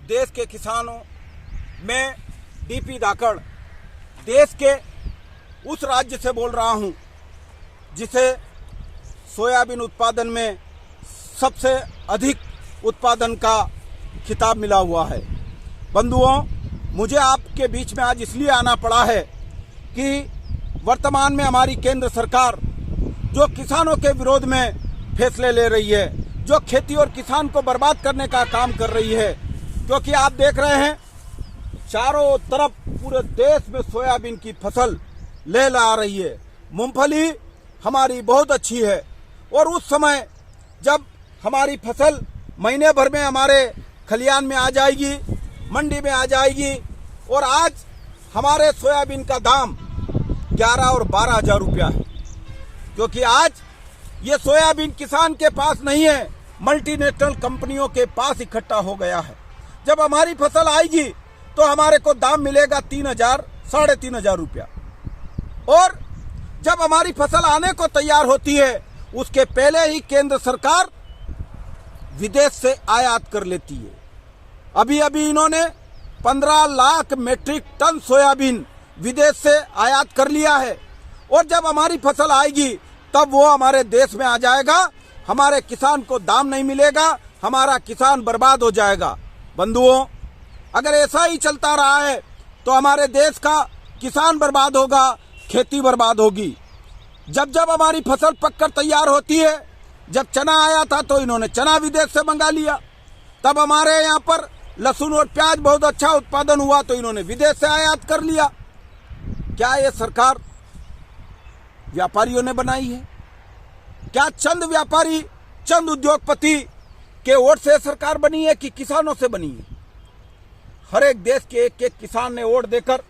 देश के किसानों, मैं डीपी धाकड़ देश के उस राज्य से बोल रहा हूं जिसे सोयाबीन उत्पादन में सबसे अधिक उत्पादन का खिताब मिला हुआ है। बंधुओं, मुझे आपके बीच में आज इसलिए आना पड़ा है कि वर्तमान में हमारी केंद्र सरकार जो किसानों के विरोध में फैसले ले रही है, जो खेती और किसान को बर्बाद करने का काम कर रही है, क्योंकि आप देख रहे हैं चारों तरफ पूरे देश में सोयाबीन की फसल लहला रही है। मूंगफली हमारी बहुत अच्छी है और उस समय जब हमारी फसल महीने भर में हमारे खलियान में आ जाएगी, मंडी में आ जाएगी, और आज हमारे सोयाबीन का दाम 11 और 12 हजार रुपया है, क्योंकि आज ये सोयाबीन किसान के पास नहीं है, मल्टीनेशनल कंपनियों के पास इकट्ठा हो गया है। जब हमारी फसल आएगी तो हमारे को दाम मिलेगा 3,000 साढ़े 3,000 रुपया, और जब हमारी फसल आने को तैयार होती है उसके पहले ही केंद्र सरकार विदेश से आयात कर लेती है। अभी अभी इन्होंने 15 लाख मीट्रिक टन सोयाबीन विदेश से आयात कर लिया है, और जब हमारी फसल आएगी तब वो हमारे देश में आ जाएगा, हमारे किसान को दाम नहीं मिलेगा, हमारा किसान बर्बाद हो जाएगा। बंधुओं, अगर ऐसा ही चलता रहा है तो हमारे देश का किसान बर्बाद होगा, खेती बर्बाद होगी। जब जब हमारी फसल पककर तैयार होती है, जब चना आया था तो इन्होंने चना विदेश से मंगा लिया, तब हमारे यहाँ पर लहसुन और प्याज बहुत अच्छा उत्पादन हुआ तो इन्होंने विदेश से आयात कर लिया। क्या ये सरकार व्यापारियों ने बनाई है? क्या चंद व्यापारी, चंद उद्योगपति के वोट से सरकार बनी है कि किसानों से बनी है? हर एक देश के एक एक किसान ने वोट देकर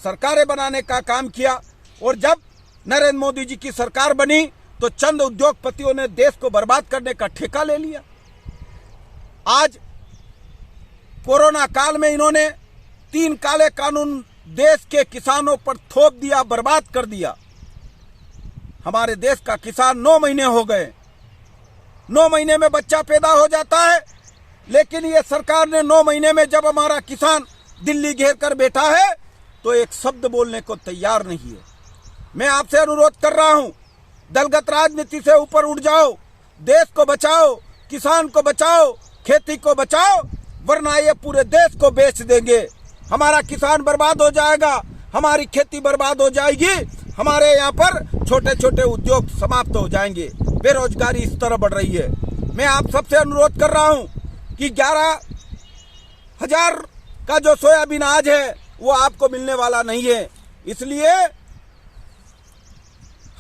सरकारें बनाने का काम किया, और जब नरेंद्र मोदी जी की सरकार बनी तो चंद उद्योगपतियों ने देश को बर्बाद करने का ठेका ले लिया। आज कोरोना काल में इन्होंने 3 काले कानून देश के किसानों पर थोप दिया, बर्बाद कर दिया। हमारे देश का किसान 9 महीने हो गए, 9 महीने में बच्चा पैदा हो जाता है, लेकिन ये सरकार ने 9 महीने में जब हमारा किसान दिल्ली घेर कर बैठा है तो एक शब्द बोलने को तैयार नहीं है। मैं आपसे अनुरोध कर रहा हूं, दलगत राजनीति से ऊपर उठ जाओ, देश को बचाओ, किसान को बचाओ, खेती को बचाओ, वरना ये पूरे देश को बेच देंगे। हमारा किसान बर्बाद हो जाएगा, हमारी खेती बर्बाद हो जाएगी, हमारे यहाँ पर छोटे छोटे उद्योग समाप्त हो जाएंगे, बेरोजगारी इस तरह बढ़ रही है। मैं आप सबसे अनुरोध कर रहा हूं कि 11,000 का जो सोयाबीन आज है वो आपको मिलने वाला नहीं है। इसलिए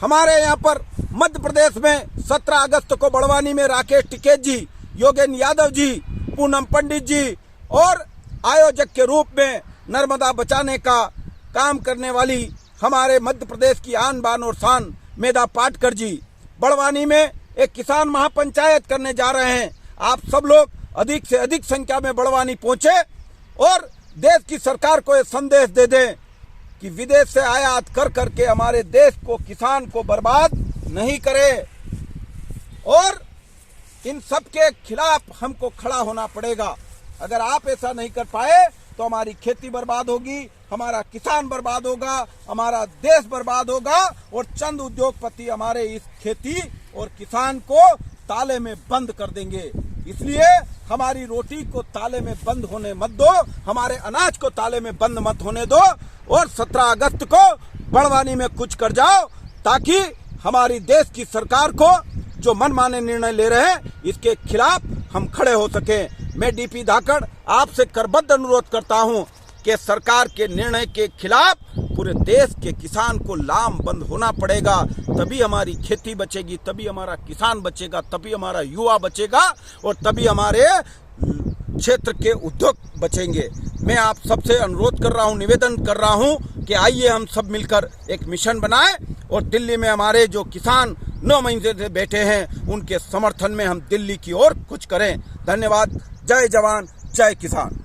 हमारे यहाँ पर मध्य प्रदेश में 17 अगस्त को बड़वानी में राकेश टिकैत जी, योगेंद्र यादव जी, पूनम पंडित जी और आयोजक के रूप में नर्मदा बचाने का काम करने वाली हमारे मध्य प्रदेश की आन बान और शान मेधा पाटकर जी बड़वानी में एक किसान महापंचायत करने जा रहे हैं। आप सब लोग अधिक से अधिक संख्या में बड़वानी पहुंचे और देश की सरकार को यह संदेश दे दें कि विदेश से आयात कर करके हमारे देश को, किसान को बर्बाद नहीं करे, और इन सब के खिलाफ हमको खड़ा होना पड़ेगा। अगर आप ऐसा नहीं कर पाए तो हमारी खेती बर्बाद होगी, हमारा किसान बर्बाद होगा, हमारा देश बर्बाद होगा, और चंद उद्योगपति हमारे इस खेती और किसान को ताले में बंद कर देंगे। इसलिए हमारी रोटी को ताले में बंद होने मत दो, हमारे अनाज को ताले में बंद मत होने दो, और 17 अगस्त को बड़वानी में कुछ कर जाओ, ताकि हमारी देश की सरकार को जो मनमाने निर्णय ले रहे हैं इसके खिलाफ हम खड़े हो सके। मैं डीपी धाकड़ आपसे करबद्ध अनुरोध करता हूं कि सरकार के निर्णय के खिलाफ पूरे देश के किसान को लाम बंद होना पड़ेगा, तभी हमारी खेती बचेगी, तभी हमारा किसान बचेगा, तभी हमारा युवा बचेगा, और तभी हमारे क्षेत्र के उद्योग बचेंगे। मैं आप सबसे अनुरोध कर रहा हूं, निवेदन कर रहा हूं कि आइए हम सब मिलकर एक मिशन बनाएं और दिल्ली में हमारे जो किसान 9 महीने से बैठे हैं उनके समर्थन में हम दिल्ली की ओर कुछ करें। धन्यवाद। जय जवान, जय किसान।